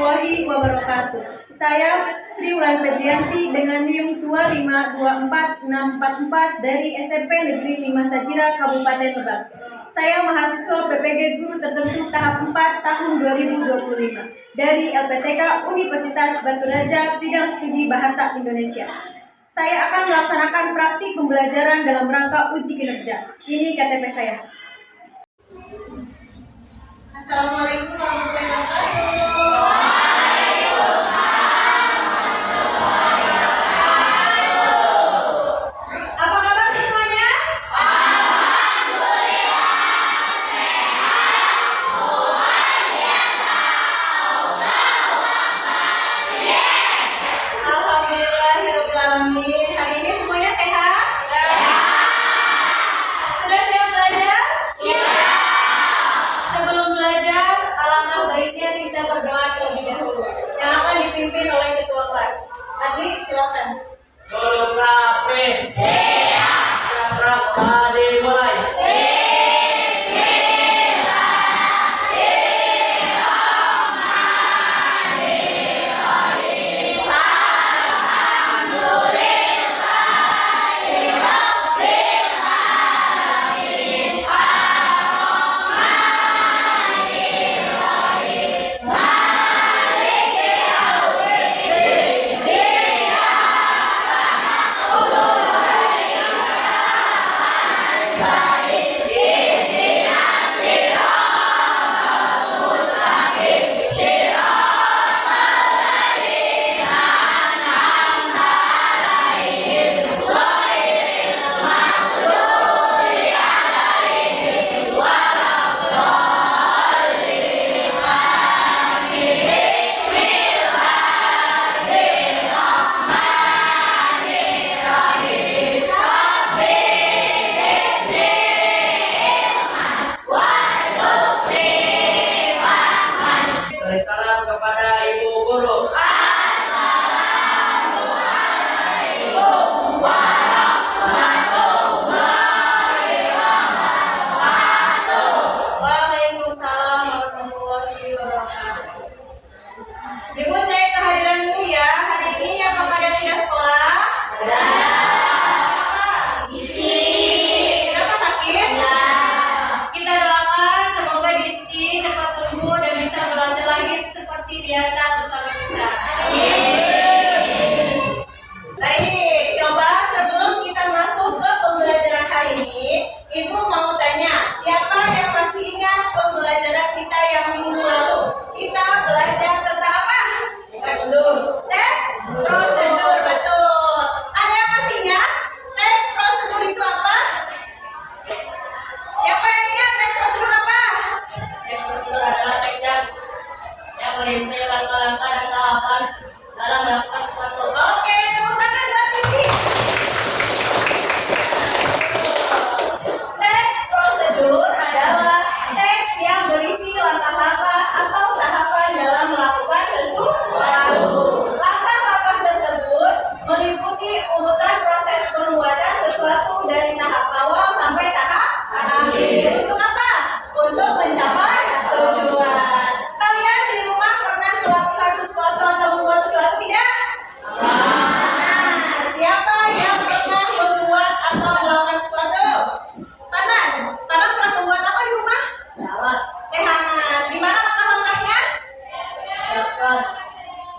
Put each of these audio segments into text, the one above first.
warahmatullahi wabarakatuh. Saya Sri Wulan Febrianti dengan NIM 2524644 dari SMP Negeri 5 Sajira, Kabupaten Lebak. Saya mahasiswa PPG Guru Tertentu tahap 4 tahun 2025 dari LPTK Universitas Batu Raja, bidang studi Bahasa Indonesia. Saya akan melaksanakan praktik pembelajaran dalam rangka uji kinerja. Ini KTP saya. Assalamualaikum warahmatullahi wabarakatuh. Apa kabar semuanya? Alhamdulillahirobbilalamin. Hari ini semuanya sehat? Sudah siap belajar? Sebelum belajar, alangkah baiknya kita berdoa terlebih dahulu yang akan dipimpin oleh ketua kelas. Adli, silakan. Duduk rapi. Siap. Siap, dimulai. Salam kepada Ibu Guru. Waalaikumsalam warahmatullahi wabarakatuh. Ibu cek kehadiran dulu ya. Hari ini yang pada tidak sekolah? Kenapa sakit? Kita doakan semoga Disti cepat sembuh dan bisa belajar lagi seperti biasa bersama kita. Baik, coba sebelum kita masuk ke pembelajaran hari ini, Ibu mau tanya, siapa yang masih ingat pembelajaran kita yang minggu lalu? Kita belajar tentang apa? Teks prosedur, betul. Ada yang masih ingat? Teks prosedur itu apa? Siapa yang ingat teks prosedur apa? Teks prosedur adalah teks yang berisi langkah-langkah dan tahapan dalam melakukan sesuatu. Oke, tepuk tangan buat Sisi. Teks prosedur adalah teks yang berisi langkah-langkah atau tahapan dalam melakukan sesuatu. Langkah-langkah tersebut meliputi urutan proses pembuatan sesuatu dari tahap awal sampai tahap akhir. Untuk apa? Untuk mencapai tujuan. Kalian di rumah pernah melakukan sesuatu atau membuat sesuatu tidak? Nah, siapa yang pernah membuat atau melakukan sesuatu? Panan pernah membuat apa di rumah? Jawab. Teh hangat. Di mana langkah-langkahnya? Siapkan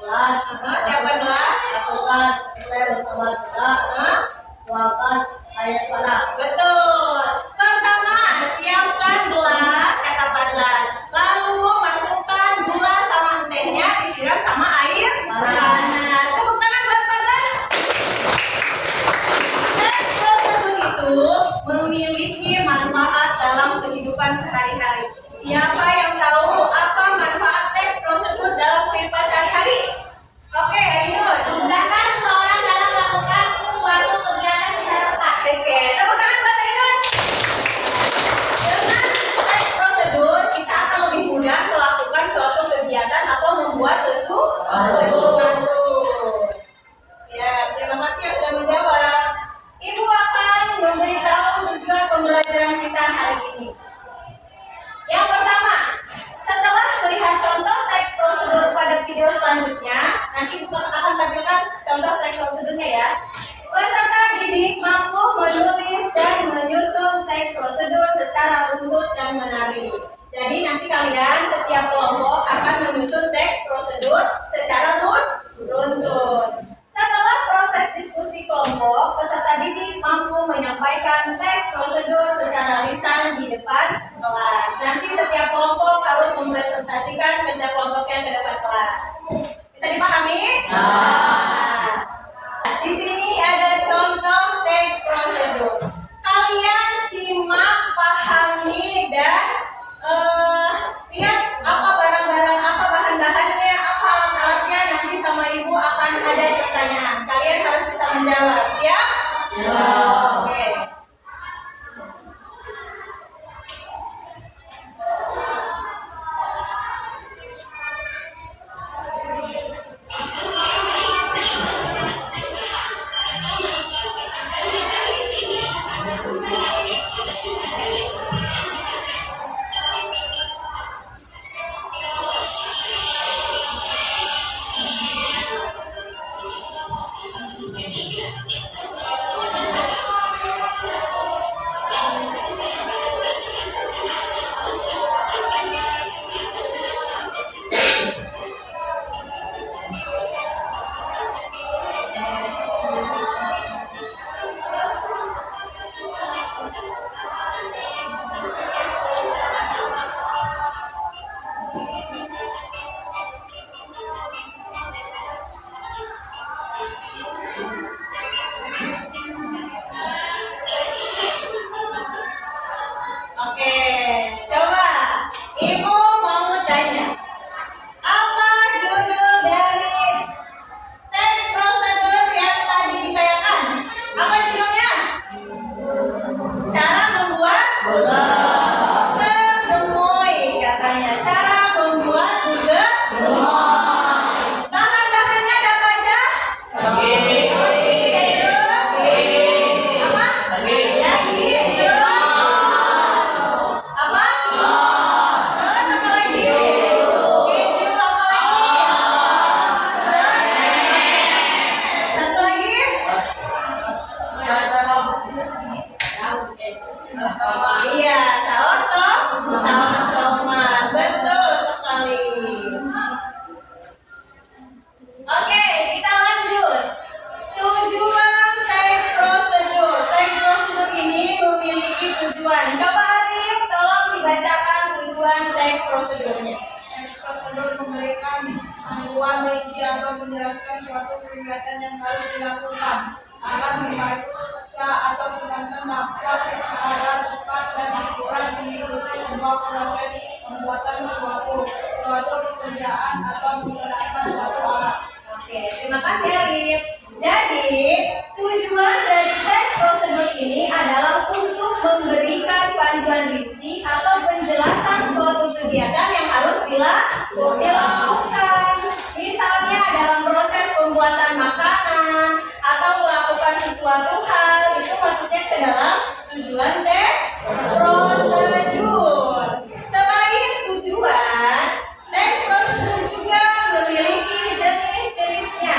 gelas. Siapkan gelas. Masukkan teh bersama gula. Tuangkan air panas. Betul. Pertama, siapkan gelas, kata Fadlan. Lalu masukkan gula sama tehnya, disiram sama air panas. Tepuk tangan buat Fadlan. Teks prosedur itu memiliki manfaat dalam kehidupan sehari-hari. Siapa yang tahu apa manfaat teks prosedur dalam kehidupan sehari-hari? Oke, Ainun. Memudahkan seseorang dalam melakukan suatu kegiatan secara tepat. Oke, tepuk tangan buat Ainun. Dengan teks prosedur kita akan lebih mudah selanjutnya, nanti bukan akan tampilkan contoh teks prosedurnya ya. Peserta didik mampu menulis dan menyusun teks prosedur secara runtut dan menarik. Jadi nanti kalian setiap kelompok akan menyusun teks prosedur secara runtut. Setelah proses diskusi kelompok, peserta didik mampu menyampaikan teks prosedur secara lisan di depan kelas. Nanti setiap kelompok harus mempresentasikan kerja kelompoknya ke depan kelas. Bisa dipahami? Nah, di sini ada contoh teks prosedur. Kalian simak, pahami, dan lihat apa barang-barang, apa bahan-bahannya, apa alat-alatnya. Nanti sama ibu akan ada pertanyaan. Kalian harus bisa menjawab, siap? Oke. Oke, coba ibu mau tanya, apa judul dari teks prosedur yang tadi ditayangkan? Apa judulnya? Cara membuat gemoy katanya. Cara membuat gemoy. Bahan-bahannya ada apa aja? Daging. Apa? Daging. Apa? Terus apa lagi? Keju apa lagi? Terus satu lagi? Iya, saus tomat. Betul sekali. Oke, kita lanjut. Tujuan teks prosedur. Teks prosedur ini memiliki tujuan. Coba Arif, tolong dibacakan tujuan teks prosedurnya. Teks prosedur memberikan panduan rinci atau menjelaskan suatu kegiatan yang harus dilakukan agar membaca atau penonton dapat secara cepat dan akurat mengikuti sebuah proses pembuatan suatu pekerjaan atau menggunakan suatu alat. Oke, terima kasih Arif. Jadi, tujuan dari teks prosedur ini adalah untuk memberikan panduan rinci atau penjelasan suatu kegiatan yang harus dilakukan. Misalnya dalam proses pembuatan makanan atau melakukan sesuatu hal, itu masuknya ke dalam tujuan teks prosedur. Selain tujuan, teks prosedur juga memiliki jenis-jenisnya.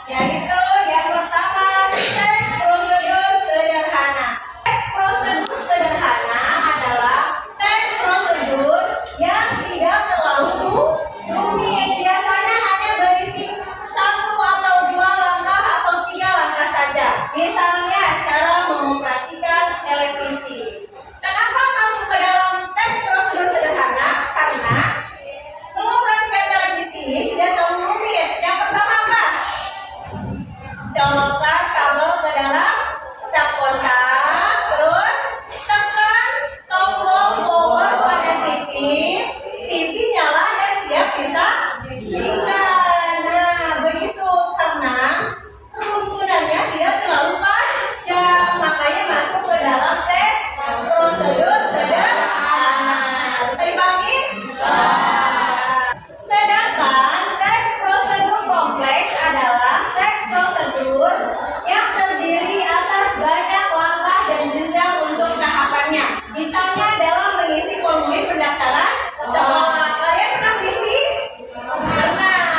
Yaitu yang pertama, teks prosedur sederhana. Teks prosedur sederhana adalah teks prosedur yang tidak terlalu rumit. Biasanya hanya berisi 1 atau 2 langkah atau 3 langkah saja. Misalnya cara mengoperasikan televisi. Kenapa masuk ke dalam teks prosedur sederhana? Karena mengoperasikan televisi ini tidak terlalu rumit. Yang pertama apa? Colokkan kabel ke dalam staf kontak, terus tekan tombol power pada TV, TV nyala dan siap disaksikan. Nah, begitu karena runtunannya tidak terlalu panjang, makanya masuk ke dalam teks prosedur sederhana. Bisa dipahami? Sedangkan teks prosedur kompleks adalah teks prosedur yang terdiri atas banyak langkah dan jenjang untuk tahapannya. Misalnya dalam mengisi formulir pendaftaran sekolah. Kalian pernah mengisi? Pernah.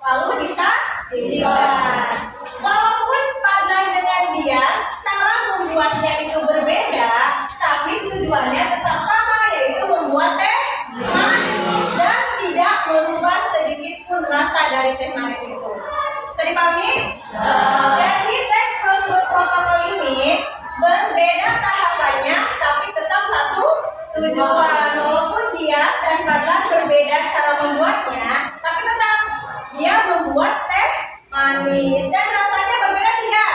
lalu disajikan. Walaupun padlan dengan bias, cara membuatnya itu berbeda, tapi tujuannya tetap sama, yaitu membuat teh manis dan tidak merubah sedikit pun rasa dari teh manis itu. Bisa dipahami? Jadi teks prosedur protokol ini berbeda tahapannya, tapi tetap satu tujuan. Walaupun Jias dan Padlan berbeda cara membuatnya, tapi tetap dia membuat teh manis dan rasanya berbeda tidak?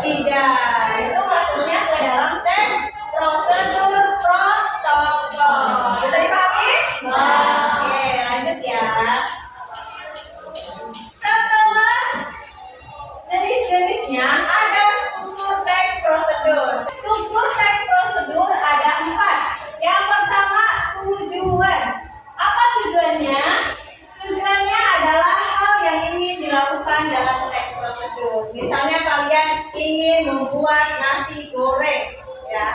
Tidak. Itu maksudnya ke dalam teks prosedur protokol. Bisa dipahami? Oke, lanjut ya. Setelah jenis-jenisnya ada struktur teks prosedur. Struktur teks prosedur ada 4. Yang pertama tujuan. Apa tujuannya? Tujuannya adalah hal yang ingin dilakukan dalam teks prosedur. Misalnya kalian ingin membuat nasi goreng, ya.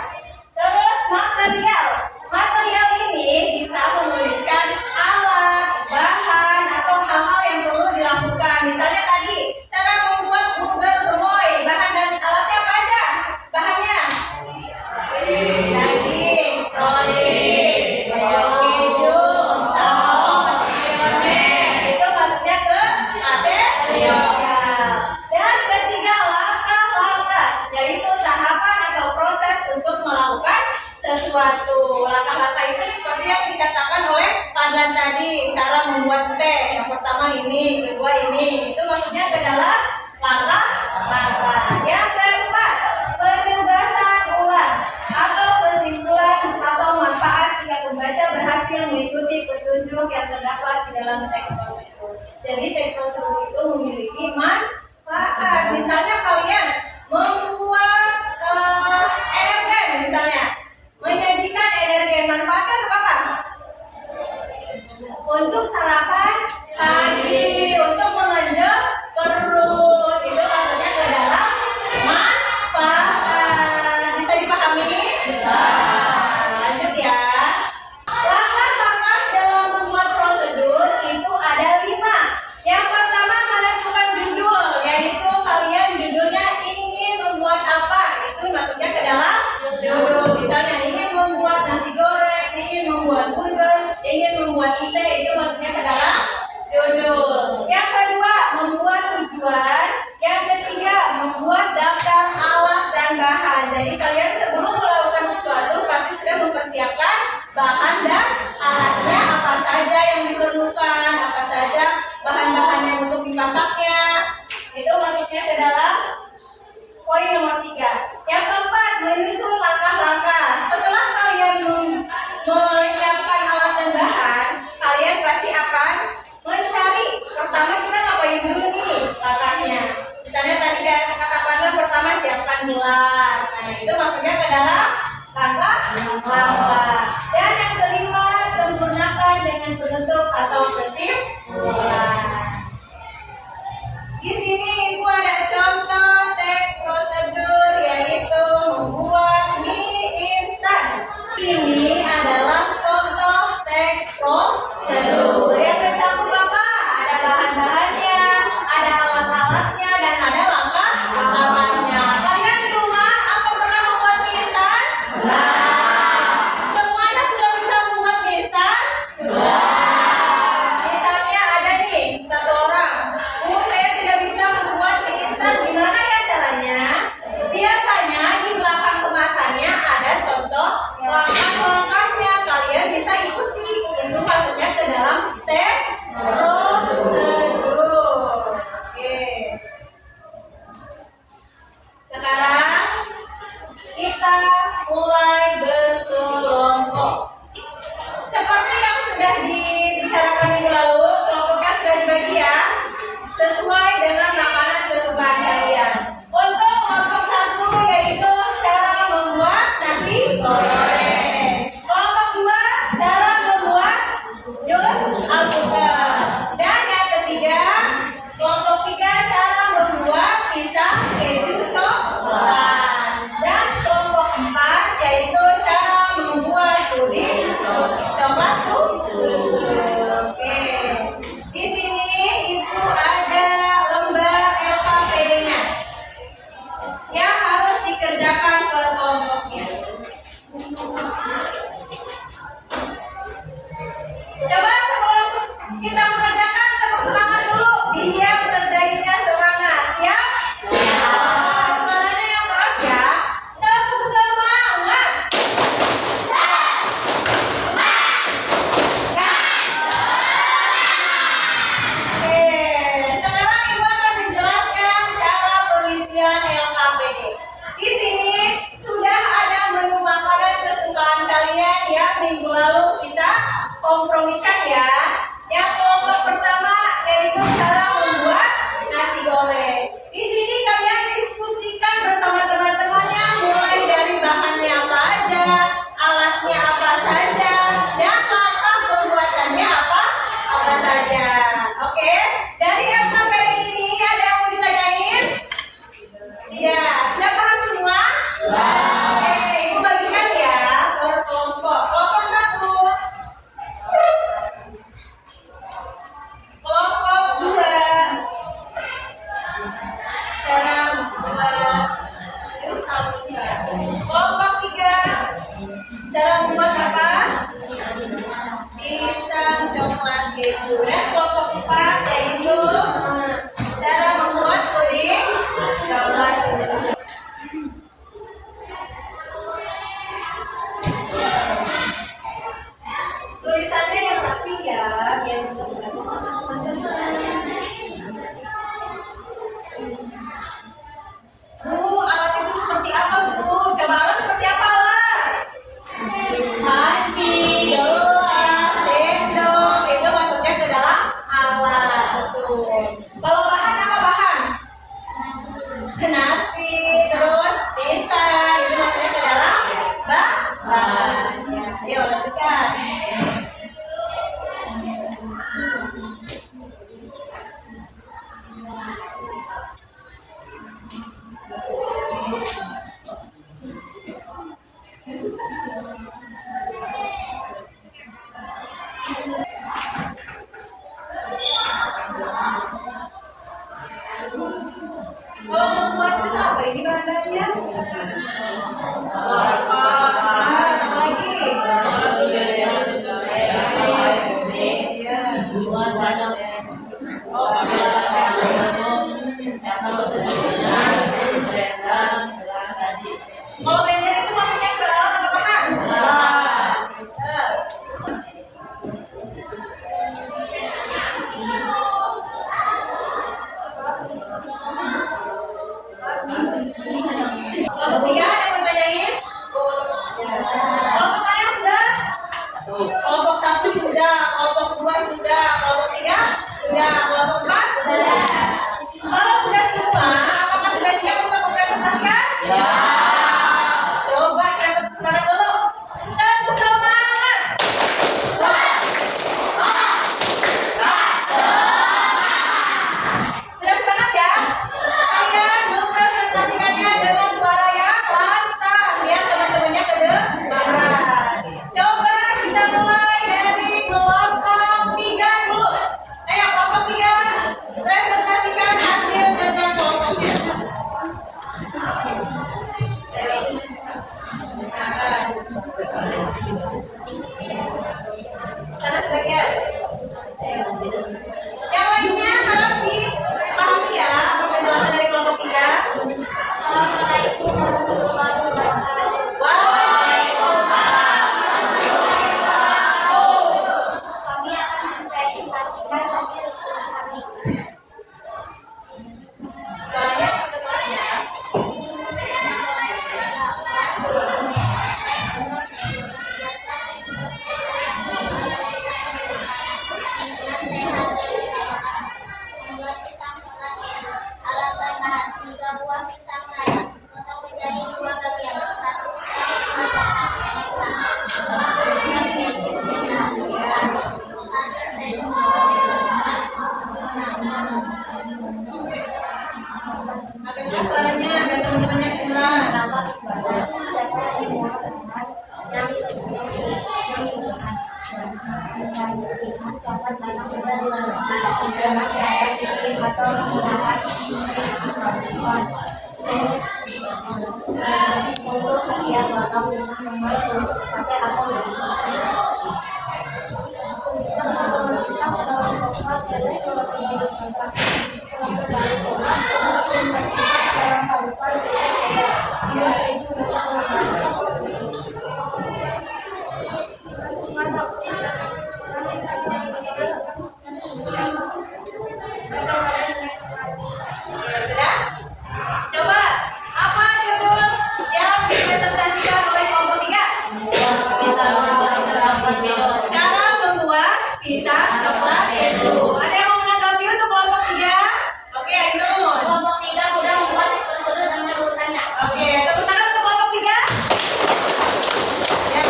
Terus material. Material ini bisa menuliskan alat, bahan, atau hal-hal yang perlu dilakukan. Misalnya tadi, cara membuat burger gemoy. Bahan dan alatnya apa aja? Bahannya? Daging, protein, keju, saus, mayones. Itu maksudnya ke material. Dan ketiga, langkah-langkah, yaitu tahapan atau proses untuk melakukan sesuatu. Langkah-langkah itu seperti yang dikatakan oleh Padlan tadi, cara membuat teh. Yang pertama ini, kedua ini. Itu maksudnya ke dalam langkah-langkah. Yang keempat, penugasan ulang atau kesimpulan atau manfaat jika pembaca berhasil mengikuti petunjuk yang terdapat di dalam teks prosedur. Jadi teks prosedur itu memiliki manfaat. Misalnya kalian membuat energen, misalnya menyajikan energen, manfaatnya untuk apa? Untuk sarapan pagi, untuk mengenyang perut. Itu maksudnya ke dalam manfaat. Bisa dipahami? Lanjut ya. Langkah-langkah dalam membuat prosedur itu ada 5. Yang pertama menentukan judul, yaitu kalian judulnya ingin membuat apa. Itu maksudnya ke dalam judul. Misalnya ingin membuat nasi goreng, ingin membuat burger, ingin membuat teh, itu maksudnya ke dalam judul. Yang kedua, membuat tujuan. Yang ketiga, membuat daftar alat dan bahan. Jadi kalian sebelum melakukan sesuatu pasti sudah mempersiapkan bahan dan alatnya, apa saja yang diperlukan, apa saja bahan-bahan yang untuk dimasaknya. Itu maksudnya ke dalam poin nomor 3. Yang keempat, menyusun langkah-langkah. Setelah kalian menyiapkan alat dan bahan, kalian pasti akan mencari. Pertama kita ngapain dulu nih langkahnya. Misalnya tadi kata Padlan pertama siapkan gelas. Nah itu maksudnya ke dalam langkah-langkah. Dan yang kelima, sempurnakan dengan penutup atau kesimpulan. Di sini Ibu ada contoh teks prosedur, yaitu membuat mie instan. Ini adalah contoh teks prosedur. Yang tercakup apa? Ada bahan-bahannya, ada alat-alatnya, dan ada langkah-langkahnya. Kalian di rumah apa pernah membuat mie instan? Semuanya sudah bisa membuat mie instan? Misalnya ada nih satu orang, saya tidak bisa membuat mie instan. Gimana ya caranya? Biasanya di belakang kemasannya ada contoh langkah-langkahnya. Kalian bisa ikuti. Itu maksudnya ke dalam teks prosedur. Oke. Sekarang kita mulai berkelompok. Seperti yang sudah dibicarakan minggu lalu, kelompoknya sudah dibagi ya, sesuai dengan makanan kesukaan kalian. Untuk kelompok 1 yaitu cara membuat nasi goreng. Kelompok 2 cara membuat jus alpukat. Kalau bahan apa bahan? Nasi, terus desa, itu maksudnya ke dalam bahan. Ya, ayo lanjutkan. Kalau membuat jus apa ini bahan-bahannya? Apa lagi? Kalau blender itu maksudnya ke alat apa bahan? Kelompok 3 ada yang bertanyain? Kelompok mana sudah? Kelompok 1 sudah, kelompok 2 sudah, kelompok 3 sudah, kelompok 4 sudah. Kalau sudah semua, apakah sudah siap untuk mempresentasikan? Ya. Coba kita semangat dulu. Tepuk semangat. Sudah semangat ya? Kalian mempresentasikannya dengan suara yang lancar biar teman-temannya kedengaran. Coba kita mulai dari kelompok 3 dulu. Ayo kelompok 3, presentasikan hasil kerja kelompoknya. Sana sebagian. Yang lainnya harap dipahami ya apa penjelasan dari kelompok 3. Assalamualaikum warahmatullahi wabarakatuh. Waalaikumsalam. Kami akan mempresentasikan hasil diskusi kami. Soalnya kelasnya. Membuat pisang pengadil. Alat bahan 3 buah pisang raya. Potong menjadi 2 bagian. 100 masalah penyedap. 40 cm siram. 1 cm Agak keras suaranya biar teman-temannya kedengaran. Untuk setiap batang pisang membuat sampai atau lebih. Sudah? Coba apa judul yang dipresentasikan oleh kelompok 3? Cara membuat pisang coklat keju. Ada yang mau menanggapi untuk kelompok 3? Oke, Ainun. Kelompok 3 sudah membuat episode dengan urutannya. Oke, tepuk tangan untuk kelompok 3. Ya,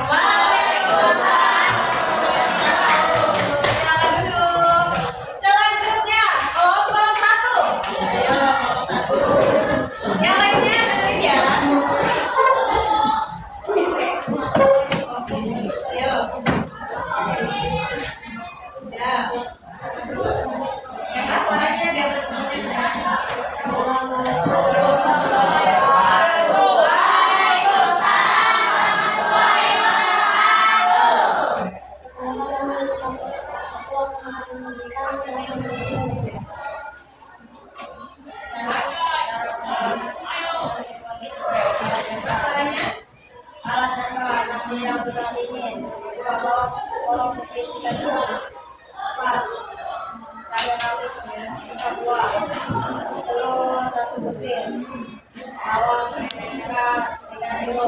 Waalaikumsalam. Silakan duduk. Selanjutnya kelompok 1. Ayo, kelompok 1. Yang lainnya dengerin ya. Ayo. Ya. Yang keras suaranya biar suaranya. Alat dan bahan yang sudah dingin. Kolom putih 3 buah. 4. Cabai rawit 4 buah. Telur 1 butir. Bawang merah 3 kilo.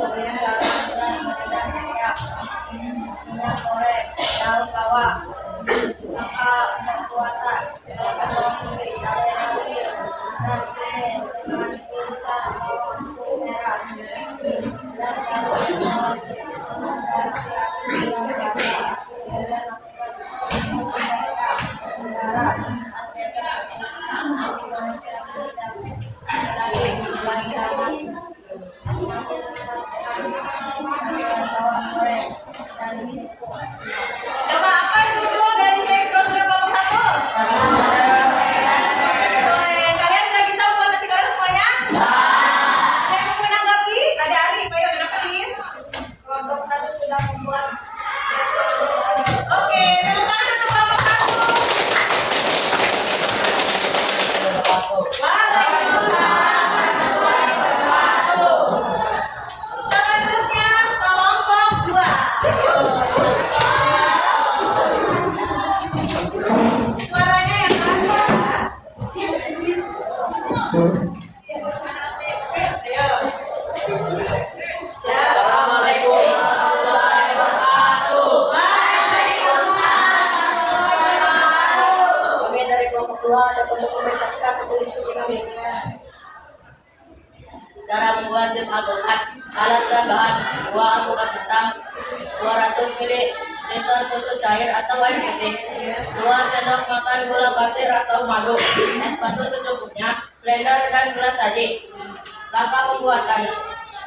Minyak goreng, daun bawang Langkah pembuatan dalam menderita dan air dan sumur dengan tulisan lampu merah dan kalau dan kemudian Coba apa judul dari teks prosedur kelompok 1? Kalian sudah bisa membuat nasi goreng semuanya? Ada yang mau menanggapi? Ada Ari, ayo kenapin. kelompok 1 sudah membuat Oke, tepuk tangan untuk kelompok 1. Waalaikumsalam. Selanjutnya kelompok 2. Suaranya yang keras ya. Ayo. Assalamualaikum warahmatullahi wabarakatuh. Kami dari kelompok 2 ada untuk mempresentasikan hasil diskusi kami. Cara membuat jus alpukat. Alat dan bahan: buah alpukat hitam 200 ml susu cair atau air putih, 2 sendok makan gula pasir atau madu, es batu secukupnya, blender dan gelas saji. Langkah pembuatan: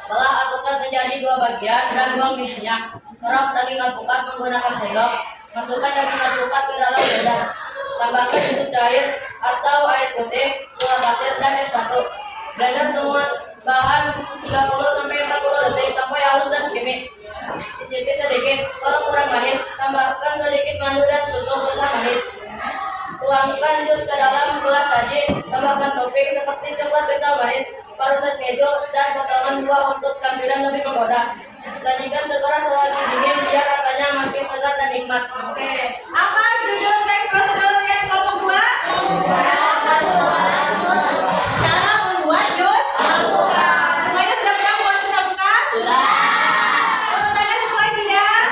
belah alpukat menjadi 2 bagian dan buang bijinya. Kerok daging alpukat menggunakan sendok. Masukkan daging alpukat ke dalam blender. Tambahkan susu cair atau air putih, gula pasir dan es batu. Blender semua bahan 30-40 detik sampai halus dan creamy. Cicipi sedikit, kalau kurang manis, tambahkan sedikit madu dan susu kental manis. Tuangkan jus ke dalam gelas saji, tambahkan topping seperti coklat kental manis, parutan keju, dan potongan buah untuk tampilan lebih menggoda. Sajikan segera setelah dingin biar rasanya makin segar dan nikmat. Oke. Apa judul teks prosedur yang kelompok 2? Cara membuat jus alpukat. Semuanya sudah pernah membuat jus alpukat? Sudah. Urutannya sesuai tidak?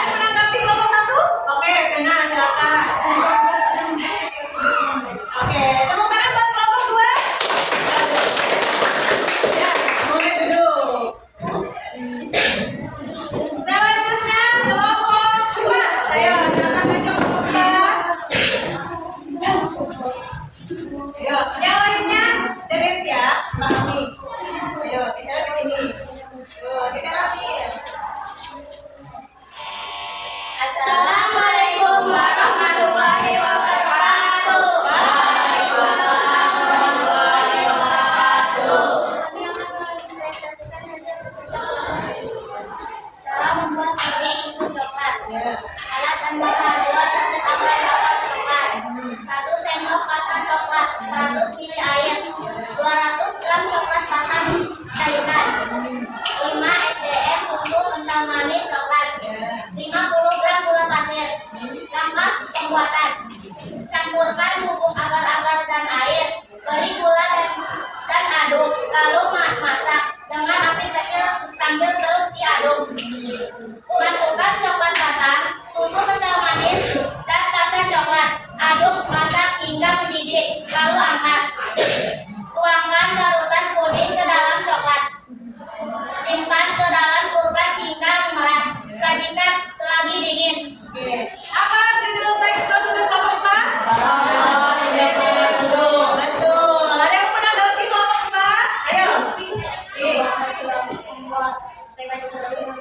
Menanggapi kelompok 1? Oke, benar, silakan. Oke, tepuk tangan buat kelompok 2. Ya, boleh duduk. Selanjutnya kelompok 4. Ayo, silakan maju kelompok 4. Ayo, yang lainnya dengerin ya, Mbak Ami. Ayo, geser ke sini. Geser Ami. Assalamualaikum warahmatullahi wabarakatuh. Kami akan mempresentasikan hasil cara membuat susu coklat. Alat dan bahan: 2 saset agar coklat, 1 sendok makan coklat, 100 ml air, 200 gram coklat bahan cairkan, 5 SDM susu kental manis coklat, 50 gram gula pasir. Langkah pembuatan: campurkan bubuk agar-agar dan air, beri gula dan aduk, lalu masak dengan api kecil sambil terus diaduk. Masukkan coklat batang, susu kental manis, dan kafein coklat. Aduk, masak hingga mendidih, lalu angkat. Tuangkan larutan puding ke dalam coklat. Simpan ke dalam kulkas hingga memeras. Sajikan selagi dingin. Oke. Apa judul teks prosedur kelompok 4? Betul. Ada yang mau menanggapi kelompok 4? Ayo. Oke. Membuat teks susu yang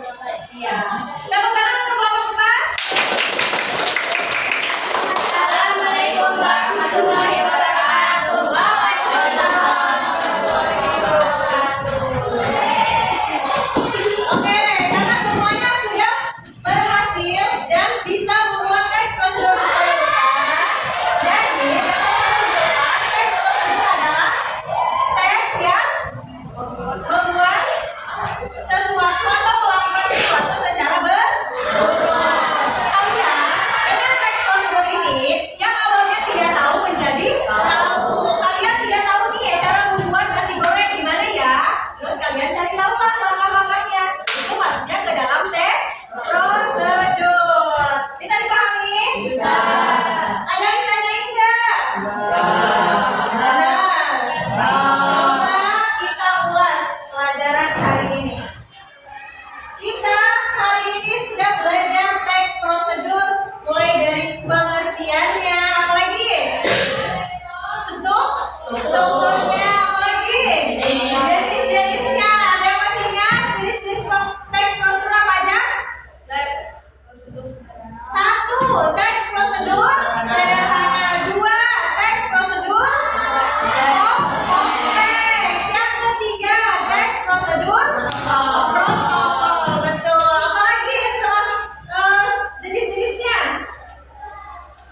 Iya.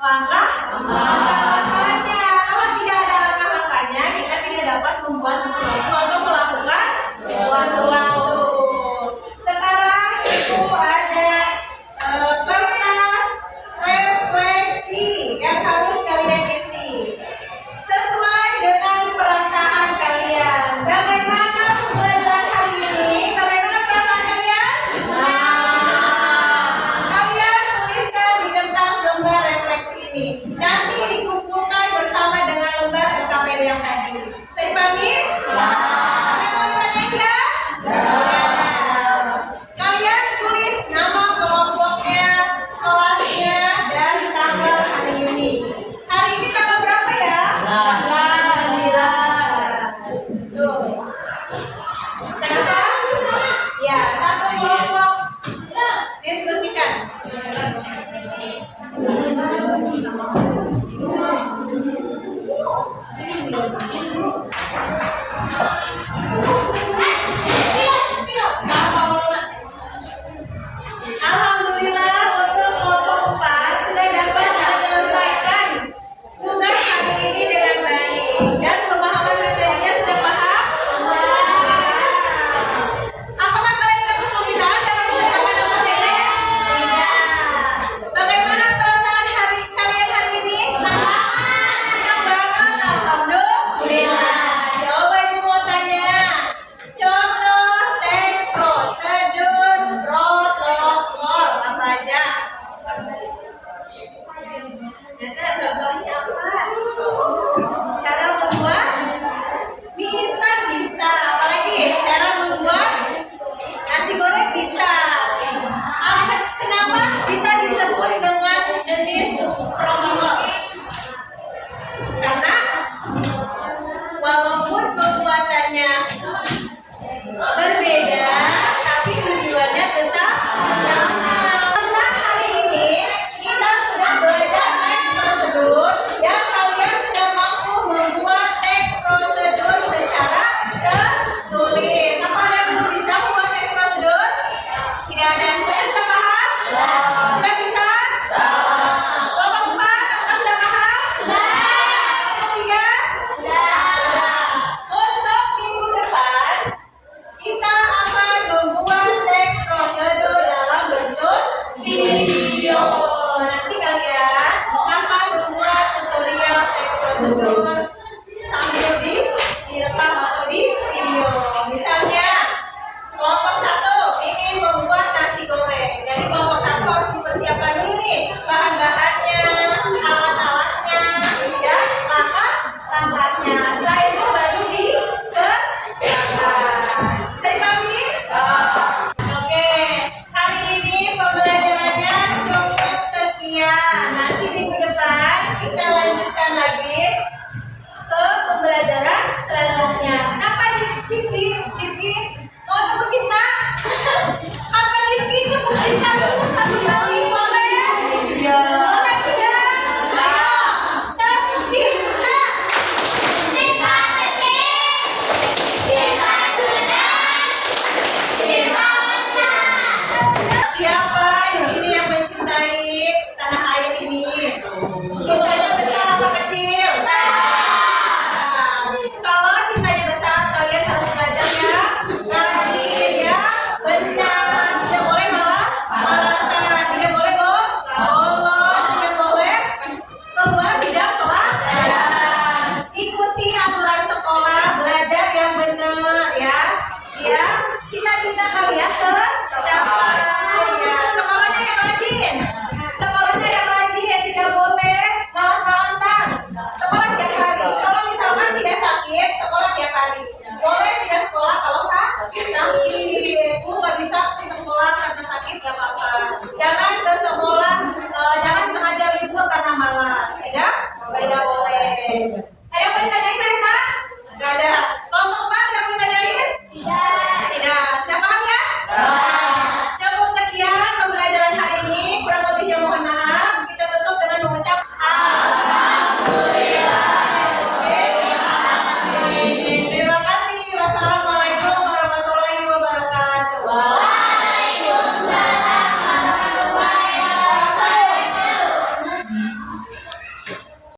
langkah-langkahnya. Kalau tidak ada langkah-langkahnya, kita tidak dapat membuat sesuatu atau melakukan sesuatu. Sekarang itu ada kertas refleksi yang harus kalian isi sesuai dengan perasaan kalian. Bagaimana pembelajaran hari ini? Bagaimana perasaan kalian? Kalian tuliskan di kertas lembar refleksi ini. Nanti dikumpulkan bersama dengan lembar LKPD yang tadi. Saya pamit. Ada mau ditanya enggak? Kalian tulis nama kelompoknya, kelasnya, dan tanggal hari ini. Hari ini tanggal berapa ya? 9. Tuh. Kenapa? Ya, satu kelompok diskusikan.